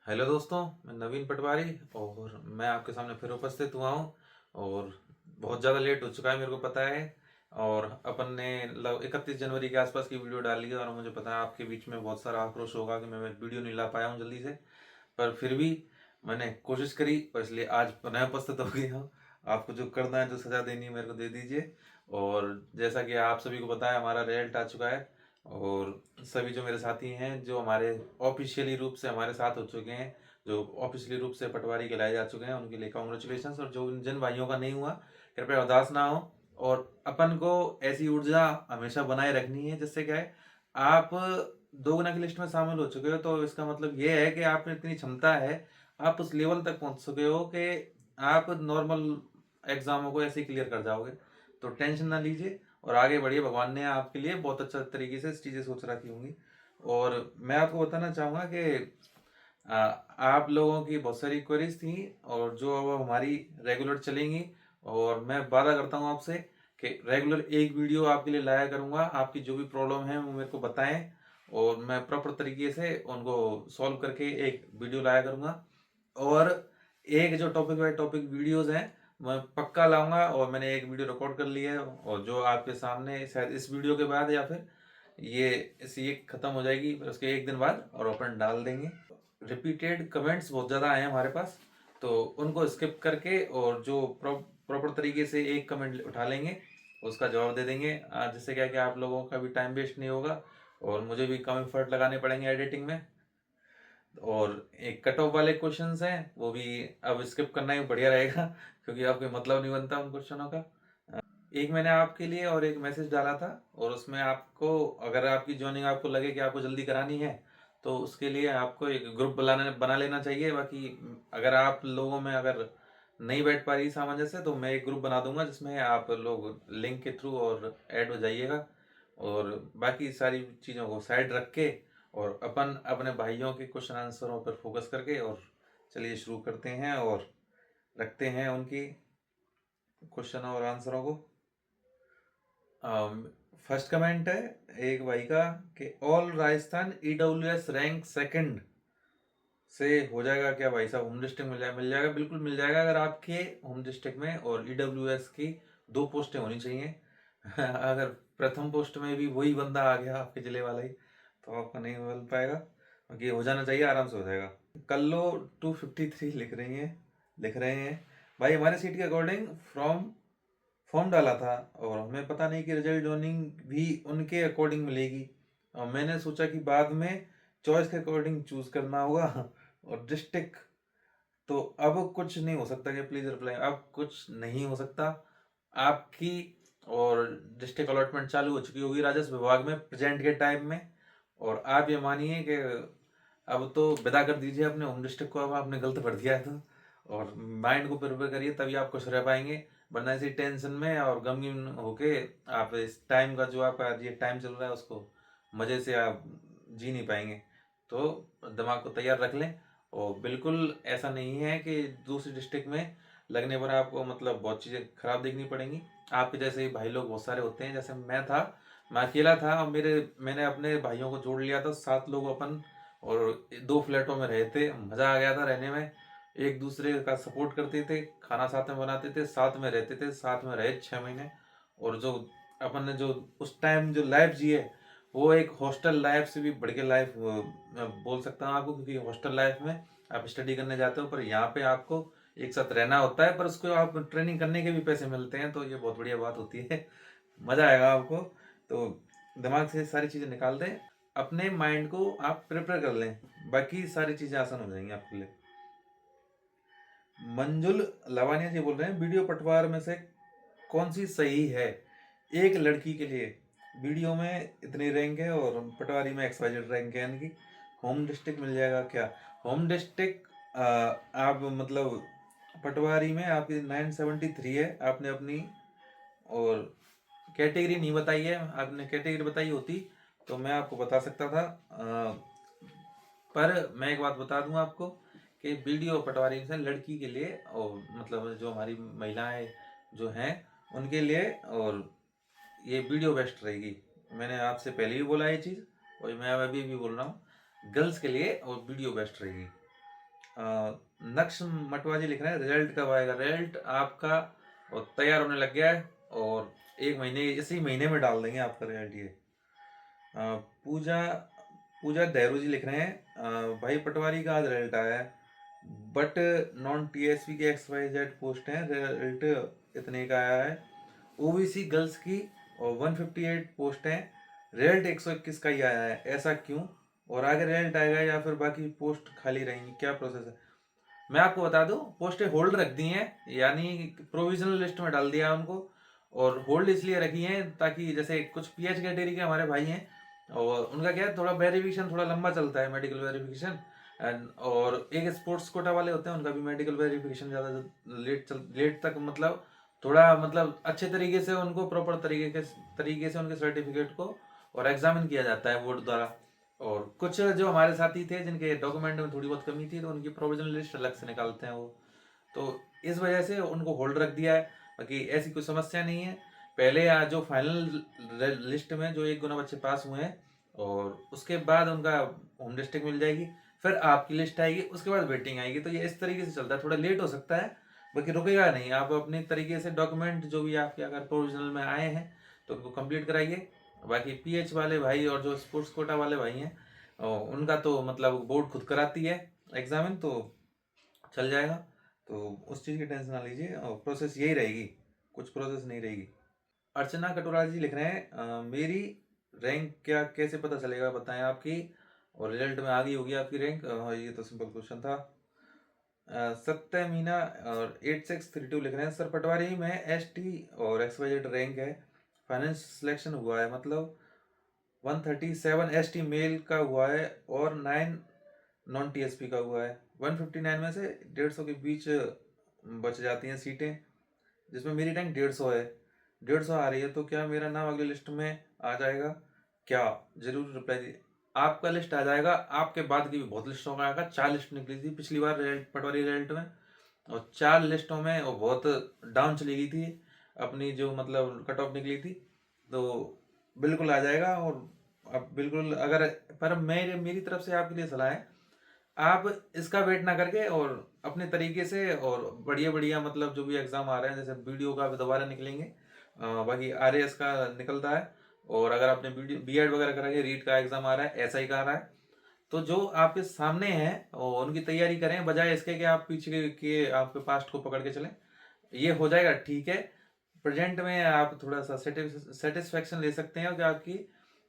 Hello दोस्तों, मैं नवीन पटवारी और मैं आपके सामने फिर उपस्थित हुआ हूँ। और बहुत ज़्यादा लेट हो चुका है, मेरे को पता है। और अपन ने 31 जनवरी के आसपास की वीडियो डाली है और मुझे पता है आपके बीच में बहुत सारा आक्रोश होगा कि मैं वीडियो नहीं ला पाया हूँ जल्दी से। पर फिर भी मैंने कोशिश करी और इसलिए आज पुनः उपस्थित हो गया हूँ। आपको जो करना है, जो सज़ा देनी है, मेरे को दे दीजिए। और जैसा कि आप सभी को पता है, हमारा रिजल्ट आ चुका है। और सभी जो मेरे साथी हैं, जो हमारे ऑफिशियली रूप से हमारे साथ हो चुके हैं, जो ऑफिशियली रूप से पटवारी कहलाए जा चुके हैं, उनके लिए कॉन्ग्रेचुलेशन। और जो जिन भाइयों का नहीं हुआ, कृपया उदास ना हो। और अपन को ऐसी ऊर्जा हमेशा बनाए रखनी है, जिससे क्या है, आप दोगुना की लिस्ट में शामिल हो चुके हो, तो इसका मतलब ये है कि आप में इतनी क्षमता है, आप उस लेवल तक पहुंच चुके हो कि आप नॉर्मल एग्जामों को ऐसे ही क्लियर कर जाओगे। तो टेंशन ना लीजिए और आगे बढ़िए। भगवान ने आपके लिए बहुत अच्छा तरीके से चीज़ें सोच रखी होंगी। और मैं आपको बताना चाहूँगा कि आप लोगों की बहुत सारी क्वेरीज थी और जो अब हमारी रेगुलर चलेंगी। और मैं वादा करता हूँ आपसे कि रेगुलर एक वीडियो आपके लिए लाया करूँगा। आपकी जो भी प्रॉब्लम है वो मेरे को बताएं और मैं प्रॉपर तरीके से उनको सॉल्व करके एक वीडियो लाया करूँगा। और एक जो टॉपिक बाय टॉपिक वीडियोस हैं, मैं पक्का लाऊंगा। और मैंने एक वीडियो रिकॉर्ड कर लिया है और जो आपके सामने शायद इस वीडियो के बाद या फिर ये इसी एक खत्म हो जाएगी, फिर उसके एक दिन बाद और अपन डाल देंगे। रिपीटेड कमेंट्स बहुत ज़्यादा आए हैं हमारे पास, तो उनको स्किप करके और जो प्रॉपर तरीके से एक कमेंट उठा लेंगे, उसका जवाब दे देंगे। जिससे क्या है कि आप लोगों का भी टाइम वेस्ट नहीं होगा और मुझे भी कम एफर्ट लगाने पड़ेंगे एडिटिंग में। और एक कट ऑफ वाले क्वेश्चंस हैं, वो भी अब स्किप करना ही बढ़िया रहेगा क्योंकि आपको मतलब नहीं बनता उन क्वेश्चनों का। एक मैंने आपके लिए और एक मैसेज डाला था और उसमें आपको, अगर आपकी ज्वाइनिंग आपको लगे कि आपको जल्दी करानी है, तो उसके लिए आपको एक ग्रुप बना लेना चाहिए। बाकी अगर आप लोगों में अगर नहीं बैठ पा रही सामंजस्य, तो मैं एक ग्रुप बना दूंगा जिसमें आप लोग लिंक के थ्रू और ऐड हो जाइएगा। और बाकी सारी चीज़ों को साइड रख के और अपन अपने भाइयों के क्वेश्चन आंसरों पर फोकस करके और चलिए शुरू करते हैं और रखते हैं उनकी क्वेश्चन और आंसरों को। फर्स्ट कमेंट है एक भाई का कि all Rajasthan EWS rank second से हो जाएगा क्या भाई साहब? होम डिस्ट्रिक्ट मिल जाएगा, बिल्कुल मिल जाएगा। अगर आपके होम डिस्ट्रिक्ट में और ईडब्ल्यूएस की दो पोस्टें होनी चाहिए अगर प्रथम पोस्ट में भी वही बंदा आ गया आपके जिले वाला ही, तो आपको नहीं मिल पाएगा। बाकी हो जाना चाहिए, आराम से हो जाएगा। कल्लो 253 लिख रहे हैं भाई, हमारे सीट के अकॉर्डिंग फॉर्म डाला था और हमें पता नहीं कि रिजल्ट जॉइनिंग भी उनके अकॉर्डिंग मिलेगी। और मैंने सोचा कि बाद में चॉइस के अकॉर्डिंग चूज करना होगा और डिस्ट्रिक्ट तो अब कुछ नहीं हो सकता। कि प्लीज रिप्लाई, अब कुछ नहीं हो सकता आपकी। और डिस्ट्रिक्ट अलॉटमेंट चालू हो चुकी होगी राजस्व विभाग में प्रेजेंट के टाइम में। और आप ये मानिए कि अब तो विदा कर दीजिए अपने होम डिस्ट्रिक्ट को, अब आपने गलत भर दिया है तो। और माइंड को प्रिपेयर करिए, तभी आप खुश रह पाएंगे। वरना इसी टेंशन में और गमगीन होके आप इस टाइम का, जो आपका ये टाइम चल रहा है, उसको मज़े से आप जी नहीं पाएंगे। तो दिमाग को तैयार रख लें। और बिल्कुल ऐसा नहीं है कि दूसरी डिस्ट्रिक्ट में लगने पर आपको मतलब बहुत चीज़ें खराब देखनी पड़ेंगी। आपके जैसे ही भाई लोग बहुत सारे होते हैं, जैसे मैं अकेला था और मैंने अपने भाइयों को जोड़ लिया था, 7 लोग अपन। और 2 फ्लैटों में रहे थे, मज़ा आ गया था रहने में। एक दूसरे का सपोर्ट करते थे, खाना साथ में बनाते थे, साथ में रहते थे, साथ में रहे 6 महीने। और जो अपन ने जो उस टाइम जो लाइफ जी है, वो एक हॉस्टल लाइफ से भी बढ़ के लाइफ मैं बोल सकता हूँ आपको। क्योंकि हॉस्टल लाइफ में आप स्टडी करने जाते हो, पर यहाँ पे आपको एक साथ रहना होता है, पर उसको आप ट्रेनिंग करने के भी पैसे मिलते हैं, तो ये बहुत बढ़िया बात होती है। मज़ा आएगा आपको। तो दिमाग से सारी चीज़ें निकाल दें, अपने माइंड को आप प्रिपेयर कर लें, बाकी सारी चीज़ें आसान हो जाएंगी आपके लिए। मंजुल लवानिया जी बोल रहे हैं, वीडियो पटवार में से कौन सी सही है एक लड़की के लिए? वीडियो में इतनी रैंक है और पटवारी में XYZ रैंक है, यानी कि होम डिस्ट्रिक्ट मिल जाएगा क्या? होम डिस्ट्रिक्ट आप मतलब पटवारी में आपकी 973 है, आपने अपनी। और कैटेगरी नहीं बताई है, आपने कैटेगरी बताई होती तो मैं आपको बता सकता था। पर मैं एक बात बता दूं आपको कि वीडियो पटवारी से लड़की के लिए, और मतलब जो हमारी महिलाएं जो हैं उनके लिए, और ये वीडियो बेस्ट रहेगी। मैंने आपसे पहले भी बोला ये चीज़ और मैं अभी भी बोल रहा हूँ, गर्ल्स के लिए और वीडियो बेस्ट रहेगी। नक्श मटवाजी लिख रहे हैं रिजल्ट कब आएगा। रिजल्ट आपका और तैयार होने लग गया है और 1 महीने, इसी महीने में डाल देंगे आपका रिजल्ट ये। पूजा पूजा देहरू जी लिख रहे हैं भाई पटवारी का आज रिजल्ट आया है बट नॉन टीएसपी के XYZ पोस्ट है, रिजल्ट इतने का आया है। ओबीसी गर्ल्स की और 158 पोस्ट हैं, रिजल्ट 121 का ही आया है, ऐसा क्यों? और आगे रिजल्ट आएगा या फिर बाकी पोस्ट खाली रहेंगी, क्या प्रोसेस है? मैं आपको बता दूं, पोस्टें होल्ड रख दी हैं, यानी प्रोविजनल लिस्ट में डाल दिया उनको। और होल्ड इसलिए रखी हैं ताकि जैसे कुछ पीएच कैटेगरी के हमारे भाई हैं और उनका क्या है, थोड़ा वेरिफिकेशन थोड़ा लंबा चलता है, मेडिकल वेरिफिकेशन। और एक स्पोर्ट्स कोटा वाले होते हैं, उनका भी मेडिकल वेरिफिकेशन ज़्यादा लेट तक, मतलब थोड़ा मतलब अच्छे तरीके से उनको प्रॉपर तरीके से उनके सर्टिफिकेट को और एग्जामिन किया जाता है बोर्ड द्वारा। और कुछ जो हमारे साथी थे जिनके डॉक्यूमेंट में थोड़ी बहुत कमी थी, तो उनकी प्रोविजनल लिस्ट अलग से निकालते हैं वो। तो इस वजह से उनको होल्ड रख दिया है, बाकी ऐसी कोई समस्या नहीं है। पहले जो फाइनल लिस्ट में जो 1 गुना बच्चे पास हुए हैं और उसके बाद उनका होम डिस्ट्रिक्ट मिल जाएगी, फिर आपकी लिस्ट आएगी, उसके बाद वेटिंग आएगी। तो ये इस तरीके से चलता है, थोड़ा लेट हो सकता है, बाकी रुकेगा नहीं। आप अपनी तरीके से डॉक्यूमेंट जो भी आपके अगर प्रोविजनल में आए हैं तो उनको कंप्लीट कराइए। बाकी पीएच वाले भाई और जो स्पोर्ट्स कोटा वाले भाई हैं उनका तो मतलब बोर्ड खुद कराती है एग्जामिन, तो चल जाएगा। तो उस चीज़ की टेंशन ना लीजिए, और प्रोसेस यही रहेगी, कुछ प्रोसेस नहीं रहेगी। अर्चना कटोरा जी लिख रहे हैं मेरी रैंक क्या कैसे पता चलेगा, बताएं आपकी और रिजल्ट में आ गई होगी आपकी रैंक। ये तो सिंपल क्वेश्चन था। सत्य मीना और 8632 लिख रहे हैं सर पटवारी में ST और XYZ रैंक है, फाइनेंस सिलेक्शन हुआ है, मतलब 137 ST मेल का हुआ है और 9 नॉन TSP का हुआ है। 159 में से 150 के बीच बच जाती हैं सीटें, जिसमें मेरी रैंक 150 है, 150 आ रही है, तो क्या मेरा नाम अगली लिस्ट में आ जाएगा क्या? जरूर रिप्लाई दी। आपका लिस्ट आ जाएगा, आपके बाद की भी बहुत लिस्टों का आएगा। 4 लिस्ट निकली थी पिछली बार रिजल्ट पटवारी रिजल्ट में, और 4 लिस्टों में वो बहुत डाउन चली गई थी अपनी, जो मतलब कट ऑफ निकली थी। तो बिल्कुल आ जाएगा। और अब बिल्कुल अगर, पर मेरी तरफ से आपके लिए सलाह है, आप इसका वेट ना करके और अपने तरीके से और बढ़िया बढ़िया मतलब जो भी एग्जाम आ रहे हैं, जैसे वीडियो का भी दोबारा निकलेंगे, बाकी RAS का निकलता है, और अगर आपने BEd वगैरह करा के रीट का एग्जाम आ रहा है, SI का आ रहा है, तो जो आपके सामने है और उनकी तैयारी करें, बजाय इसके कि आप पीछे के आपके पास्ट को पकड़ के चलें। ये हो जाएगा, ठीक है। प्रेजेंट में आप थोड़ा सा सेटिस्फेक्शन ले सकते हैं कि आपकी,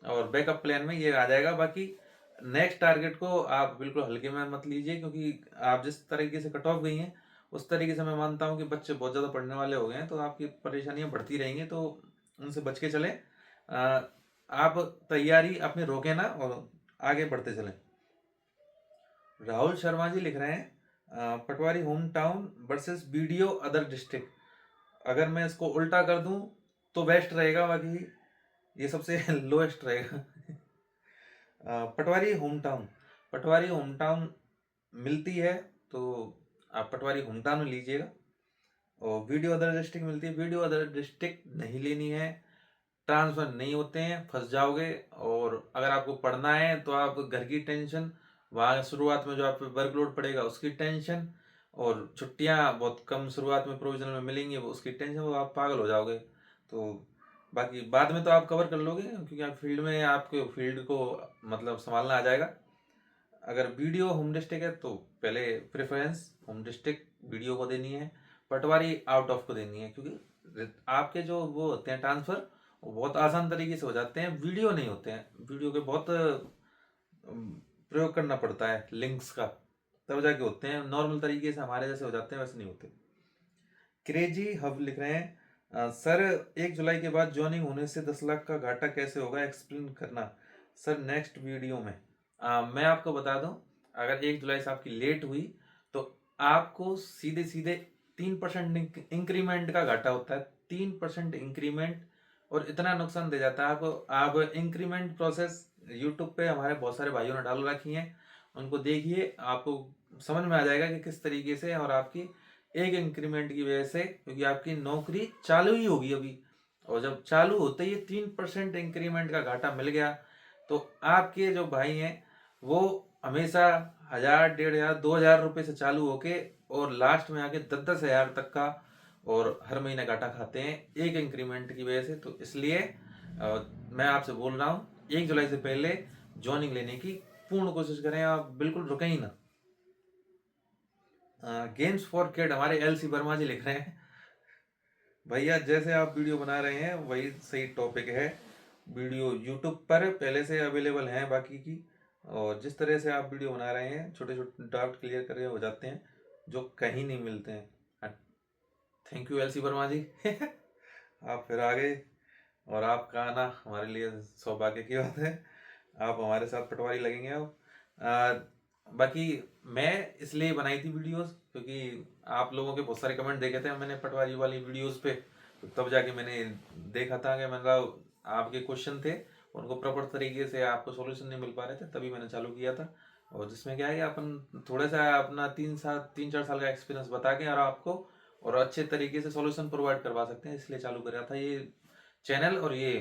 और बैकअप प्लान में ये आ जाएगा। बाकी नेक्स्ट टारगेट को आप बिल्कुल हल्के में मत लीजिए, क्योंकि आप जिस तरीके से कट ऑफ गई हैं उस तरीके से मैं मानता हूँ कि बच्चे बहुत ज़्यादा पढ़ने वाले हो गए हैं, तो आपकी परेशानियाँ बढ़ती रहेंगी, तो उनसे बच के चलें। आप तैयारी अपनी रोकें ना और आगे बढ़ते चलें। राहुल शर्मा जी लिख रहे हैं patwari home town versus BDO other district. अगर मैं इसको उल्टा कर दूं तो बेस्ट रहेगा, बाकी ये सबसे लोएस्ट रहेगा। पटवारी होम टाउन मिलती है तो आप पटवारी होम टाउन में लीजिएगा, और वीडियो अदर डिस्ट्रिक्ट मिलती है, वीडियो अदर डिस्ट्रिक्ट नहीं लेनी है। ट्रांसफर नहीं होते हैं, फंस जाओगे। और अगर आपको पढ़ना है तो आप घर की टेंशन, वहाँ शुरुआत में जो आप वर्कलोड पड़ेगा उसकी टेंशन, और छुट्टियाँ बहुत कम शुरुआत में प्रोविजनल में मिलेंगी वो उसकी टेंशन, वो आप पागल हो जाओगे। तो बाकी बाद में तो आप कवर कर लोगे, क्योंकि आप फील्ड में आपके फील्ड को मतलब संभालना आ जाएगा। अगर वीडियो होम डिस्ट्रिक्ट है तो पहले प्रेफरेंस होम डिस्ट्रिक्ट वीडियो को देनी है, पटवारी आउट ऑफ को देनी है, क्योंकि आपके जो वो होते हैं ट्रांसफर वो बहुत आसान तरीके से हो जाते हैं, वीडियो नहीं होते हैं। वीडियो के बहुत प्रयोग करना पड़ता है लिंक्स का, तब जाके होते हैं। नॉर्मल तरीके से हमारे जैसे हो जाते हैं, वैसे नहीं होते। क्रेजी हब लिख रहे हैं सर 1 जुलाई के बाद ज्वाइनिंग होने से 10 लाख का घाटा कैसे होगा, एक्सप्लेन करना सर नेक्स्ट वीडियो में। मैं आपको बता दूं, अगर 1 जुलाई से आपकी लेट हुई तो आपको सीधे सीधे 3% इंक्रीमेंट का घाटा होता है, 3% इंक्रीमेंट, और इतना नुकसान दे जाता है आपको। आप इंक्रीमेंट प्रोसेस यूट्यूब पे हमारे बहुत सारे भाइयों ने डाल रखी हैं, उनको देखिए, आपको समझ में आ जाएगा कि किस तरीके से। और आपकी एक इंक्रीमेंट की वजह से, क्योंकि आपकी नौकरी चालू ही होगी अभी, और जब चालू होते ही 3% इंक्रीमेंट का घाटा मिल गया, तो आपके जो भाई हैं वो हमेशा 1000, 1500, 2000 रुपए से चालू होके और लास्ट में आके 10-10 हजार तक का और हर महीने घाटा खाते हैं एक इंक्रीमेंट की वजह से। तो इसलिए मैं आपसे बोल रहा हूँ 1 जुलाई से पहले ज्वाइनिंग लेने की पूर्ण कोशिश करें, आप बिल्कुल रुकें ही ना। गेम्स फॉर किड हमारे एलसी वर्मा जी लिख रहे हैं, भैया जैसे आप वीडियो बना रहे हैं वही सही टॉपिक है। वीडियो यूट्यूब पर पहले से अवेलेबल हैं बाकी की, और जिस तरह से आप वीडियो बना रहे हैं छोटे छोटे डाउट क्लियर करके हो जाते हैं जो कहीं नहीं मिलते हैं। थैंक यू एलसी वर्मा जी आप फिर आ गए, और आपका आना हमारे लिए सौभाग्य की बात है। आप हमारे साथ पटवारी लगेंगे अब। बाकी मैं इसलिए बनाई थी वीडियोस क्योंकि आप लोगों के बहुत सारे कमेंट देखे थे मैंने पटवारी वाली वीडियोस पे, तो तब जाके मैंने देखा था कि मतलब आपके क्वेश्चन थे उनको प्रॉपर तरीके से आपको सॉल्यूशन नहीं मिल पा रहे थे, तभी मैंने चालू किया था। और जिसमें क्या है कि अपन थोड़ा सा अपना 3-4 साल का एक्सपीरियंस बता के और आपको और अच्छे तरीके से सॉल्यूशन प्रोवाइड करवा सकते हैं, इसलिए चालू करा था ये चैनल और ये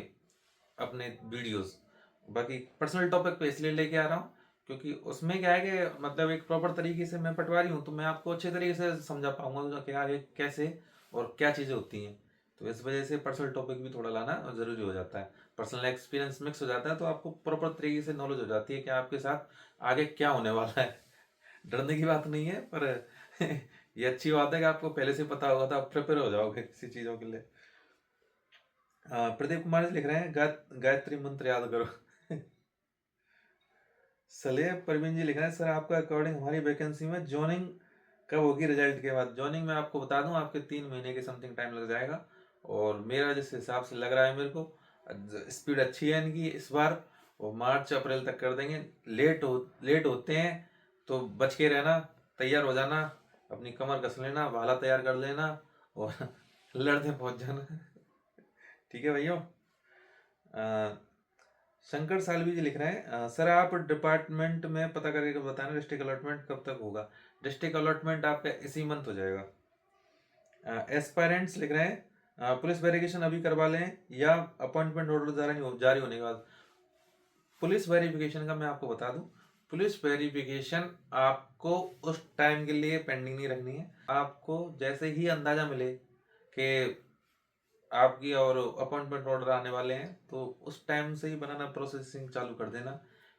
अपने वीडियोस। बाकी पर्सनल टॉपिक पे इसलिए लेके आ रहा हूँ क्योंकि उसमें क्या है कि मतलब एक प्रॉपर तरीके से मैं पटवारी हूँ तो मैं आपको अच्छे तरीके से समझा पाऊंगा कि यार ये कैसे और क्या चीज़ें होती हैं। तो इस वजह से पर्सनल टॉपिक भी थोड़ा लाना ज़रूरी हो जाता है, पर्सनल एक्सपीरियंस मिक्स हो जाता है तो आपको प्रॉपर तरीके से नॉलेज हो जाती है कि आपके साथ आगे क्या होने वाला है। डरने की बात नहीं है, पर ये अच्छी बात है कि आपको पहले से पता होगा तो आप प्रिपेयर हो जाओगे किसी चीज़ों के लिए। प्रदीप कुमार जी लिख रहे हैं गायत्री मंत्र याद करो सलेह परवीन जी लिख रहे हैं सर आपका अकॉर्डिंग हमारी वैकेंसी में जॉइनिंग कब होगी रिजल्ट के बाद? जॉइनिंग में आपको बता दूं आपके 3 महीने के समथिंग टाइम लग जाएगा, और मेरा जिस हिसाब से लग रहा है मेरे को स्पीड अच्छी है इनकी इस बार, वो मार्च अप्रैल तक कर देंगे। लेट होते हैं तो बच के रहना, तैयार हो जाना, अपनी कमर कस लेना, भाला तैयार कर लेना और लड़ते पहुंच जाना ठीक है भैया। शंकर सालवी जी लिख रहे हैं सर आप डिपार्टमेंट में पता करके बताना डिस्ट्रिक्ट अलॉटमेंट कब तक होगा? डिस्ट्रिक्ट अलॉटमेंट आपका इसी मंथ हो जाएगा। एस्पायरेंट्स लिख रहे हैं पुलिस वेरिफिकेशन अभी करवा लें या अपॉइंटमेंट ऑर्डर जारी होने के बाद? पुलिस वेरिफिकेशन का मैं आपको बता दूं, पुलिस वेरिफिकेशन आपको उस टाइम के लिए पेंडिंग नहीं रखनी है। आपको जैसे ही अंदाजा मिले कि आपकी और अपॉइंटमेंट ऑर्डर आने वाले हैं तो उस टाइम से ही बनाना प्रोसेसिंग चालू कर देना,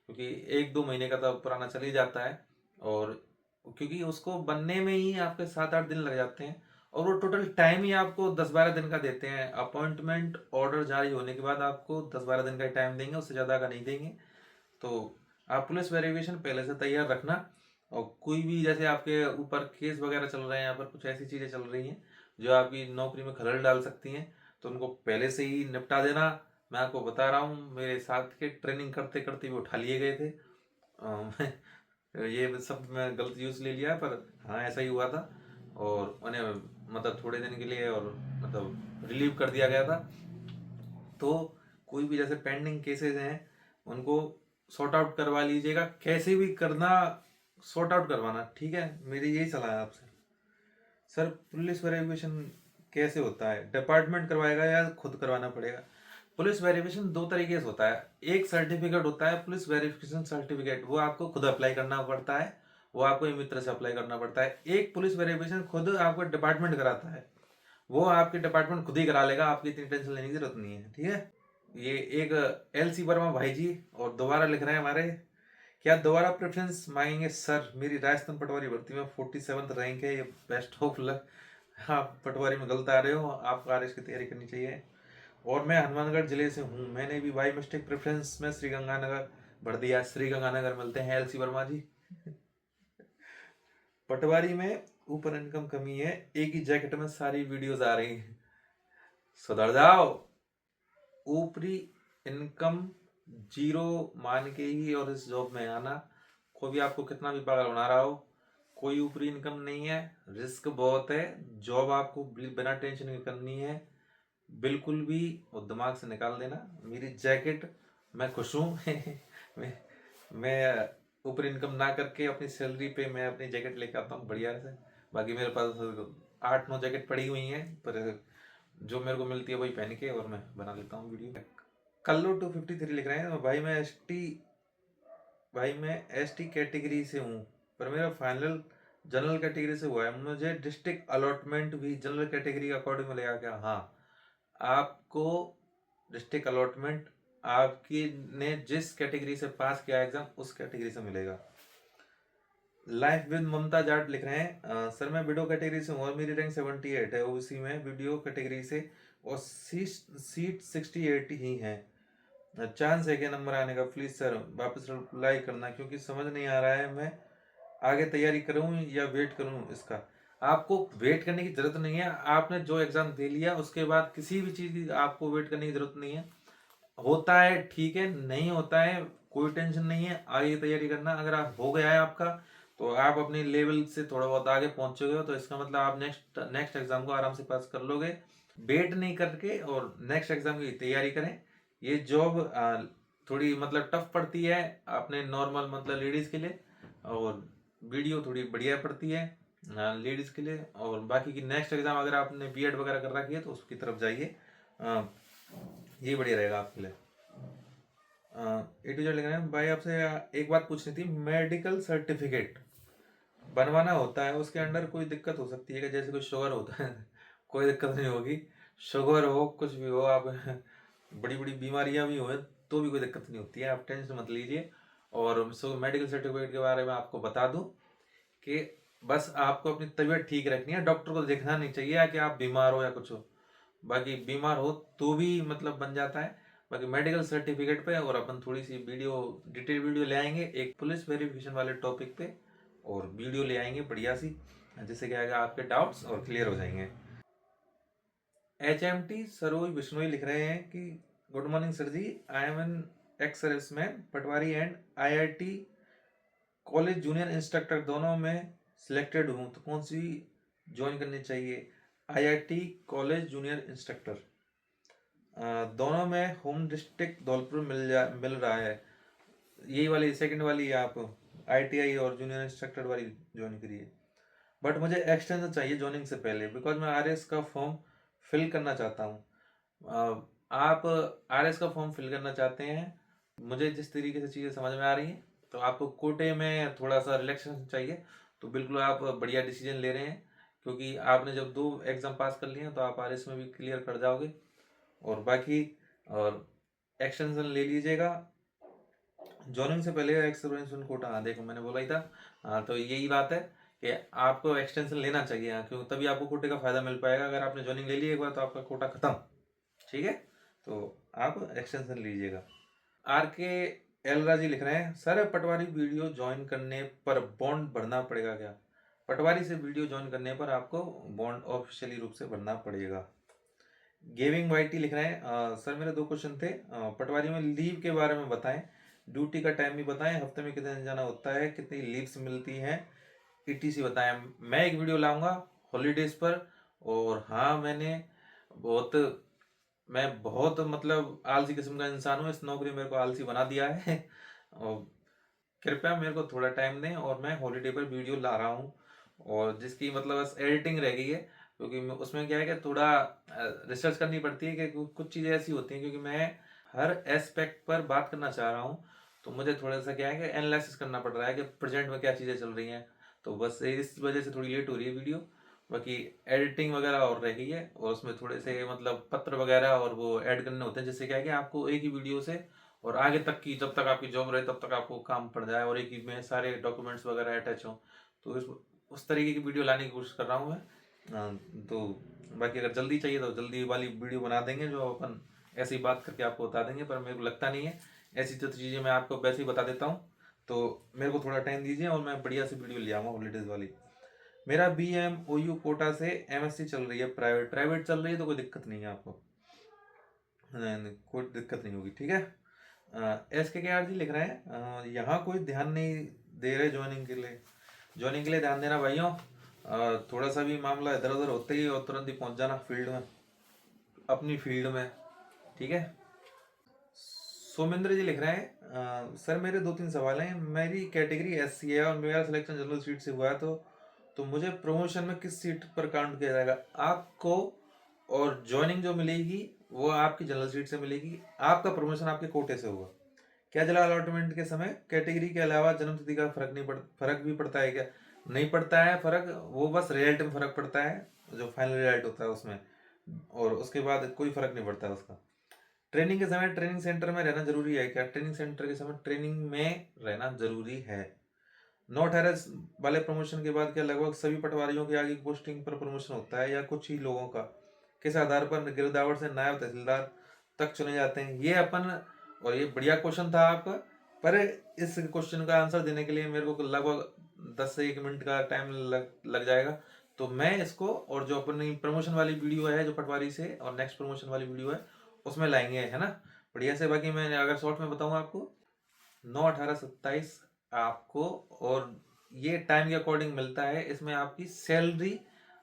क्योंकि 1-2 महीने का तो पुराना चल ही जाता है, और क्योंकि उसको बनने में ही आपके 7-8 दिन लग जाते हैं, और वो टोटल टाइम ही आपको 10-12 दिन का देते हैं। अपॉइंटमेंट ऑर्डर जारी होने के बाद आपको 10-12 दिन का टाइम देंगे, उससे ज़्यादा का नहीं देंगे। तो आप पुलिस वेरिफिकेशन पहले से तैयार रखना, और कोई भी जैसे आपके ऊपर केस वगैरह चल रहे हैं या फिर कुछ ऐसी चीज़ें चल रही हैं जो आपकी नौकरी में खलल डाल सकती हैं तो उनको पहले से ही निपटा देना। मैं आपको बता रहा हूँ मेरे साथ के ट्रेनिंग करते करते भी उठा लिए गए थे। ये सब मैं गलत यूज़ ले लिया है, पर हाँ ऐसा ही हुआ था, और उन्हें मतलब थोड़े दिन के लिए और मतलब रिलीव कर दिया गया था। तो कोई भी जैसे पेंडिंग केसेस हैं उनको सॉर्ट आउट करवा लीजिएगा, कैसे भी करना सॉर्ट आउट करवाना, ठीक है, मेरी यही सलाह है आपसे। सर पुलिस वेरिफिकेशन कैसे होता है, डिपार्टमेंट करवाएगा या खुद करवाना पड़ेगा? पुलिस वेरिफिकेशन दो तरीके से होता है, एक सर्टिफिकेट होता है पुलिस वेरिफिकेशन सर्टिफिकेट, वो आपको खुद अप्लाई करना पड़ता है, वो आपको ई मित्र से अप्लाई करना पड़ता है। एक पुलिस वेरिफिकेशन खुद आपको डिपार्टमेंट कराता है, वो आपके डिपार्टमेंट खुद ही करा लेगा, आपकी इतनी टेंशन लेने की जरूरत नहीं है, ठीक है। ये एक एलसी वर्मा भाई जी और दोबारा लिख रहे हैं हमारे, क्या दोबारा प्रेफरेंस मांगेंगे सर? मेरी राजस्थान पटवारी भर्ती में 47th रैंक है, ये बेस्ट ऑफ लक। आप पटवारी में गलत आ रहे हो, आपको आरएस की तैयारी करनी चाहिए। और मैं हनुमानगढ़ जिले से हूँ, मैंने भी बाई मिस्टेक प्रेफरेंस में श्री गंगानगर भर दिया। श्री गंगानगर मिलते हैं एलसी वर्मा जी पटवारी में ऊपर इनकम कमी है, एक ही जैकेट में सारी वीडियोस आ रही हैं, सुधर जाओ। ऊपरी इनकम जीरो मान के ही और इस जॉब में आना, कोई भी आपको कितना भी पागल बना रहा हो, कोई ऊपरी इनकम नहीं है, रिस्क बहुत है, जॉब आपको बिना टेंशन के करनी है बिल्कुल भी, और दिमाग से निकाल देना। मेरी जैकेट, मैं खुश हूँ मैं ऊपर इनकम ना करके अपनी सैलरी पे मैं अपनी जैकेट लेके आता हूँ बढ़िया से। बाकी मेरे पास 8-9 जैकेट पड़ी हुई हैं, पर जो मेरे को मिलती है वही पहन के और मैं बना लेता हूँ वीडियो। कल्लू 253 लिख रहे हैं भाई मैं एसटी भाई मैं एसटी कैटेगरी से हूँ, पर मेरा फाइनल जनरल कैटेगरी से हुआ है। मुझे डिस्ट्रिक्ट अलॉटमेंट भी जनरल कैटेगरी के अकॉर्डिंग मिलेगा क्या? हाँ, आपको डिस्ट्रिक्ट अलॉटमेंट आपकी ने जिस कैटेगरी से पास किया एग्जाम उस कैटेगरी से मिलेगा। लाइफ विद ममता जाट लिख रहे हैं, सर मैं वीडियो कैटेगरी से हूँ और मेरी रैंक 78 है ओबीसी में वीडियो कैटेगरी से, और सीट 68 ही है। चांस है क्या नंबर आने का? प्लीज सर वापस रिप्लाई करना, क्योंकि समझ नहीं आ रहा है मैं आगे तैयारी करूं या वेट करूं इसका। आपको वेट करने की जरूरत नहीं है। आपने जो एग्जाम दे लिया उसके बाद किसी भी चीज की आपको वेट करने की जरूरत नहीं है। होता है ठीक है, नहीं होता है कोई टेंशन नहीं है, आगे तैयारी करना। अगर आप हो गया है आपका, तो आप अपने लेवल से थोड़ा बहुत आगे पहुंच चुके हो, तो इसका मतलब आप नेक्स्ट नेक्स्ट एग्जाम को आराम से पास कर लोगे। वेट नहीं करके और नेक्स्ट एग्जाम की तैयारी करें। ये जॉब थोड़ी मतलब टफ पड़ती है अपने नॉर्मल मतलब लेडीज के लिए, और वीडियो थोड़ी बढ़िया पड़ती है लेडीज के लिए। और बाकी की नेक्स्ट एग्जाम अगर आपने बीएड वगैरह कर रखी है तो उसकी तरफ जाइए, ये बढ़िया रहेगा आपके लिए। ए टू जेड लिख रहे हैं भाई, आपसे एक बात पूछनी थी। मेडिकल सर्टिफिकेट बनवाना होता है, उसके अंदर कोई दिक्कत हो सकती है कि जैसे कोई शुगर होता है कोई दिक्कत नहीं होगी। शुगर हो कुछ भी हो, आप बड़ी बड़ी बीमारियां भी हो तो भी कोई दिक्कत नहीं होती है, आप टेंशन मत लीजिए। और मेडिकल सर्टिफिकेट के बारे में आपको बता दूं कि बस आपको अपनी तबीयत ठीक रखनी है, डॉक्टर को देखना नहीं चाहिए कि आप बीमार हो या कुछ हो। बाकी बीमार हो तो भी मतलब बन जाता है। बाकी मेडिकल सर्टिफिकेट पे और अपन थोड़ी सी वीडियो डिटेल वीडियो ले आएंगे एक पुलिस वेरिफिकेशन वाले टॉपिक पे, और वीडियो ले आएंगे बढ़िया सी, जिससे क्या आएगा आपके डाउट्स और क्लियर हो जाएंगे। HMT सरोज बिश्नोई लिख रहे हैं कि good morning sir ji, I am an ex serviceman patwari and IIT college junior instructor दोनों में सिलेक्टेड हूँ, तो कौन सी ज्वाइन करनी चाहिए? IIT कॉलेज जूनियर इंस्ट्रक्टर दोनों में होम डिस्ट्रिक्ट धौलपुर मिल रहा है। यही वाली सेकंड वाली आप ITI और जूनियर इंस्ट्रक्टर वाली ज्वाइन करिए। बट मुझे एक्सटेंशन चाहिए ज्वाइनिंग से पहले, बिकॉज मैं RS का फॉर्म फिल करना चाहता हूँ। आप RS का फॉर्म फिल करना चाहते हैं, मुझे जिस तरीके से चीज़ें समझ में आ रही हैं, तो आपको कोटे में थोड़ा सा रिलैक्सेशन चाहिए, तो बिल्कुल आप बढ़िया डिसीजन ले रहे हैं। क्योंकि आपने जब 2 एग्ज़ाम पास कर लिए हैं तो आप RS में भी क्लियर कर जाओगे। और बाकी और एक्सटेंशन ले लीजिएगा ज्वाइनिंग से पहले। एक्सपीरियंस कोटा, हाँ देखो मैंने बोला ही था। हाँ तो यही बात है कि आपको एक्सटेंशन लेना चाहिए, हाँ, क्योंकि तभी आपको कोटे का फायदा मिल पाएगा। अगर आपने ज्वाइनिंग ले ली एक बार तो आपका कोटा खत्म, ठीक है, तो आप एक्सटेंशन लीजिएगा। RK एलरा जी लिख रहे हैं, सर पटवारी वीडियो ज्वाइन करने पर बॉन्ड भरना पड़ेगा क्या? पटवारी से वीडियो ज्वाइन करने पर आपको बॉन्ड ऑफिशियली रूप से भरना पड़ेगा। गेविंग वाइटी लिख रहे हैं, सर मेरे 2 क्वेश्चन थे। पटवारी में लीव के बारे में बताएं, ड्यूटी का टाइम भी बताएं, हफ्ते में कितने दिन जाना होता है, कितनी लीव्स मिलती हैं, ETC बताएं। मैं एक वीडियो लाऊंगा हॉलीडेज पर। और हाँ मैं बहुत मतलब आलसी किस्म का इंसान हूँ, इस नौकरी मेरे को आलसी बना दिया है और कृपया मेरे को थोड़ा टाइम दें, और मैं हॉलीडे पर वीडियो ला रहा हूँ, और जिसकी मतलब बस एडिटिंग रह गई है। क्योंकि उसमें क्या है कि थोड़ा रिसर्च करनी पड़ती है कि कुछ चीज़ें ऐसी होती हैं, क्योंकि मैं हर एस्पेक्ट पर बात करना चाह रहा हूँ, तो मुझे थोड़ा सा क्या है कि एनालिसिस करना पड़ रहा है कि प्रेजेंट में क्या चीज़ें चल रही हैं। तो बस इस वजह से थोड़ी लेट हो रही है वीडियो। बाकी एडिटिंग वगैरह और रह गई है, और उसमें थोड़े से मतलब पत्र वगैरह और वो ऐड करने होते हैं, जिससे क्या है कि आपको एक ही वीडियो से और आगे तक की जब तक आपकी जॉब रहे तब तक आपको काम पड़ जाए, और एक ही में सारे डॉक्यूमेंट्स वगैरह अटैच हों। तो उस तरीके की वीडियो लाने की कोशिश कर रहा हूँ मैं। तो बाकी अगर जल्दी चाहिए तो जल्दी वाली वीडियो बना देंगे, जो अपन ऐसी बात करके आपको बता देंगे, पर मेरे को लगता नहीं है ऐसी तो चीज़ें मैं आपको वैसे ही बता देता हूँ। तो मेरे को थोड़ा टाइम दीजिए और मैं बढ़िया सी वीडियो ले आऊँगा हॉलीडेज वाली। मेरा BMOU कोटा से MSc चल रही है, प्राइवेट प्राइवेट चल रही है, तो कोई दिक्कत नहीं है आपको, नहीं नहीं कोई दिक्कत नहीं होगी, ठीक है। SKKR जी लिख रहे हैं, यहाँ कोई ध्यान नहीं दे रहे ज्वाइनिंग के लिए ध्यान देना भाइयों। थोड़ा सा भी मामला इधर उधर होते ही और तुरंत ही पहुंच जाना फील्ड में, अपनी फील्ड में, ठीक है। सोमेंद्र जी लिख रहे हैं, सर मेरे 2-3 सवाल हैं। मेरी कैटेगरी SC है और मेरा सिलेक्शन जनरल सीट से हुआ है, तो मुझे प्रमोशन में किस सीट पर काउंट किया जाएगा? आपको और ज्वाइनिंग जो मिलेगी वो आपकी जनरल सीट से मिलेगी, आपका प्रमोशन आपके कोटे से होगा। क्या जिला अलॉटमेंट के समय कैटेगरी के अलावा जन्म तिथि का फर्क भी पड़ता है क्या? नहीं पड़ता है फर्क, वो बस रिजल्ट में फर्क पड़ता है, जो फाइनल रिजल्ट होता है उसमें, और उसके बाद कोई फर्क नहीं पड़ता है उसका। ट्रेनिंग के समय ट्रेनिंग सेंटर में रहना जरूरी है क्या? ट्रेनिंग सेंटर के समय ट्रेनिंग में रहना जरूरी है। नॉट हैरेस वाले प्रमोशन के बाद क्या लगभग सभी पटवारियों की आगे पोस्टिंग पर प्रमोशन होता है या कुछ ही लोगों का? किस आधार पर गिरदावर से नायब तहसीलदार तक चुने जाते हैं? ये अपन, और ये बढ़िया क्वेश्चन था आपका, पर इस क्वेश्चन का आंसर देने के लिए मेरे को लगभग 10 से 1 मिनट का टाइम लग जाएगा। तो मैं इसको, और जो अपनी प्रमोशन वाली वीडियो है जो पटवारी से, और नेक्स्ट प्रमोशन वाली वीडियो है उसमें लाएंगे, है ना, बढ़िया से। बाकी मैं अगर शॉर्ट में बताऊं आपको, 9, 18, 27 आपको, और ये टाइम के अकॉर्डिंग मिलता है। इसमें आपकी सैलरी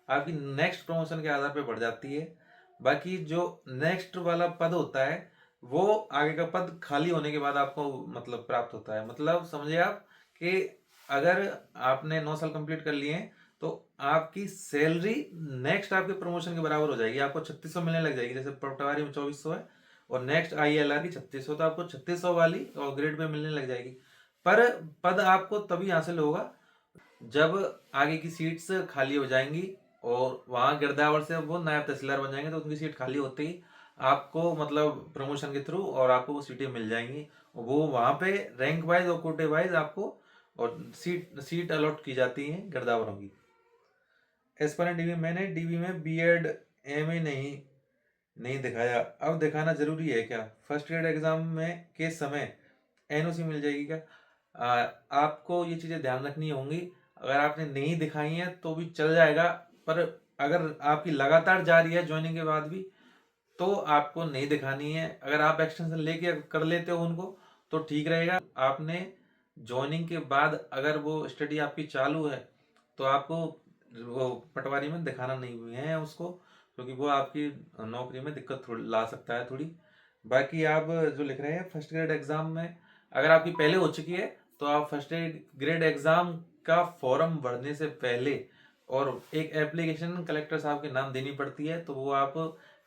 आपकी नेक्स्ट प्रमोशन के आधार पे बढ़ जाती है। बाकी जो नेक्स्ट वाला पद होता है वो आगे का पद खाली होने के बाद आपको मतलब प्राप्त होता है। मतलब समझिए आप कि अगर आपने 9 साल कंप्लीट कर लिए हैं तो आपकी सैलरी नेक्स्ट आपके प्रमोशन के बराबर हो जाएगी, आपको 3600 मिलने लग जाएगी। जैसे पटवारी में 2400 है और नेक्स्ट ILR की 3600, तो आपको 3600 वाली और ग्रेड पे मिलने लग जाएगी। पर पद आपको तभी हासिल होगा जब आगे की सीट्स खाली हो जाएंगी और वहां गिरदावर से वो नायब तहसीलदार बन जाएंगे, तो उनकी सीट खाली होते ही आपको मतलब प्रमोशन के थ्रू और आपको वो सीटें मिल जाएंगी। वो वहां पे रैंक वाइज और कोटे वाइज आपको और सीट अलॉट की जाती है गिरदावरों की। एस्पायरेंट डीवी, मैंने डीवी में BEd MA नहीं दिखाया, अब दिखाना जरूरी है क्या? फर्स्ट ग्रेड एग्जाम में के समय NOC मिल जाएगी क्या? आपको ये चीज़ें ध्यान रखनी होंगी। अगर आपने नहीं दिखाई हैं तो भी चल जाएगा, पर अगर आपकी लगातार जारी है ज्वाइनिंग के बाद भी तो आपको नहीं दिखानी है। अगर आप एक्सटेंशन लेके कर लेते हो उनको तो ठीक रहेगा। आपने ज्वाइनिंग के बाद अगर वो स्टडी आपकी चालू है तो आपको वो पटवारी में दिखाना नहीं है उसको, क्योंकि वो आपकी नौकरी में दिक्कत थोड़ी ला सकता है थोड़ी। बाकी आप जो लिख रहे हैं फर्स्ट ग्रेड एग्जाम में, अगर आपकी पहले हो चुकी है तो आप फर्स्ट ग्रेड एग्जाम का फॉर्म भरने से पहले और एक एप्लीकेशन कलेक्टर साहब के नाम देनी पड़ती है, तो वो आप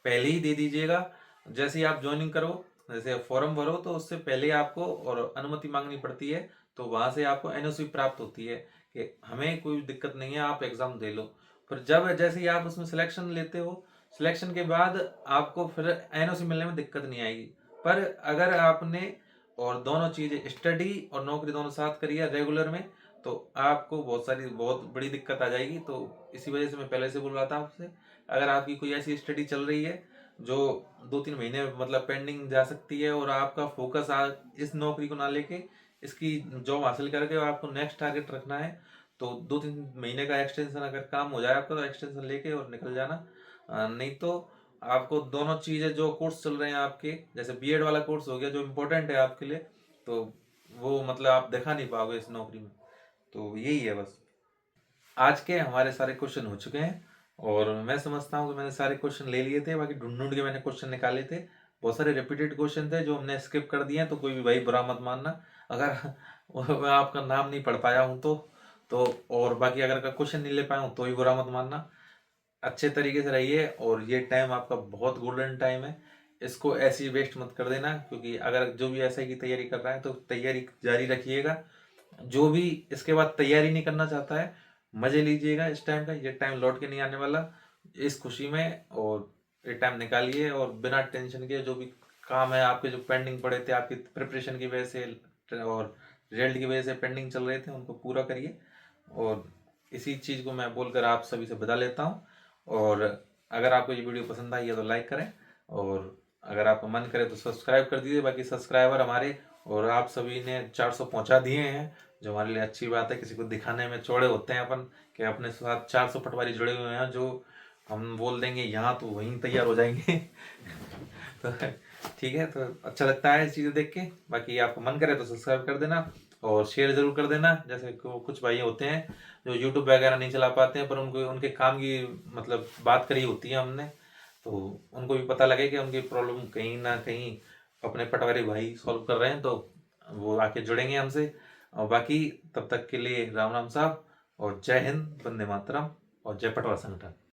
पहले ही दे दीजिएगा। जैसे ही आप ज्वाइनिंग करो, जैसे फॉर्म भरो तो उससे पहले आपको और अनुमति मांगनी पड़ती है, तो वहां से आपको NOC प्राप्त होती है कि हमें कोई दिक्कत नहीं है, आप एग्जाम दे लो। फिर जब जैसे ही आप उसमें सिलेक्शन लेते हो, सिलेक्शन के बाद आपको फिर NOC मिलने में दिक्कत नहीं आएगी। पर अगर आपने और दोनों चीजें स्टडी और नौकरी दोनों साथ करी है रेगुलर में, तो आपको बहुत बड़ी दिक्कत आ जाएगी। तो इसी वजह से मैं पहले से बोल रहा था आपसे, अगर आपकी कोई ऐसी स्टडी चल रही है जो 2-3 महीने मतलब पेंडिंग जा सकती है और आपका फोकस इस नौकरी को ना लेके इसकी जॉब हासिल करके और आपको नेक्स्ट टारगेट रखना है, तो 2-3 महीने का एक्सटेंशन अगर काम हो जाए आपका तो एक्सटेंशन लेके और निकल जाना। नहीं तो आपको दोनों चीज़ें जो कोर्स चल रहे हैं आपके, जैसे BEd वाला कोर्स हो गया जो इम्पोर्टेंट है आपके लिए, तो वो मतलब आप दिखा नहीं पाओगे इस नौकरी में। तो यही है बस। आज के हमारे सारे क्वेश्चन हो चुके हैं और मैं समझता हूँ कि मैंने सारे क्वेश्चन ले लिए थे। बाकी ढूंढ ढूंढ के मैंने क्वेश्चन निकाले थे, बहुत सारे रिपीटेड क्वेश्चन थे जो हमने स्किप कर दिए हैं, तो कोई भी भाई बुरा मत मानना अगर मैं आपका नाम नहीं पढ़ पाया हूँ तो और बाकी अगर क्वेश्चन नहीं ले पाया हूँ तो भी बुरा मत मानना। अच्छे तरीके से रहिए और ये टाइम आपका बहुत गोल्डन टाइम है, इसको ऐसे ही वेस्ट मत कर देना। क्योंकि अगर जो भी SI की तैयारी कर रहा है तो तैयारी जारी रखिएगा। जो भी इसके बाद तैयारी नहीं करना चाहता है, मजे लीजिएगा इस टाइम का, ये टाइम लौट के नहीं आने वाला। इस खुशी में और ये टाइम निकालिए और बिना टेंशन के जो भी काम है आपके, जो पेंडिंग पड़े थे आपकी प्रिपरेशन की वजह से और रिजल्ट की वजह से पेंडिंग चल रहे थे, उनको पूरा करिए। और इसी चीज़ को मैं बोलकर आप सभी से बता लेता हूँ। और अगर आपको ये वीडियो पसंद आई है तो लाइक करें, और अगर आपका मन करे तो सब्सक्राइब कर दीजिए। बाकी सब्सक्राइबर हमारे और आप सभी ने 400 पहुंचा दिए हैं, जो हमारे लिए अच्छी बात है। किसी को दिखाने में चौड़े होते हैं अपन कि अपने साथ 400 पटवारी जुड़े हुए हैं, जो हम बोल देंगे यहाँ तो वहीं तैयार हो जाएंगे तो ठीक है, तो अच्छा लगता है चीज़ें देख के। बाकी आपको मन करे तो सब्सक्राइब कर देना और शेयर जरूर कर देना। जैसे कुछ भाई होते हैं जो यूट्यूब वगैरह नहीं चला पाते हैं, पर उनको उनके काम की मतलब बात करी होती है हमने, तो उनको भी पता लगे कि उनकी प्रॉब्लम कहीं ना कहीं अपने पटवारी भाई सॉल्व कर रहे हैं, तो वो आके जुड़ेंगे हमसे। और बाकी तब तक के लिए राम राम साहब, और जय हिंद, वंदे मातरम, और जय पटवार संगठन।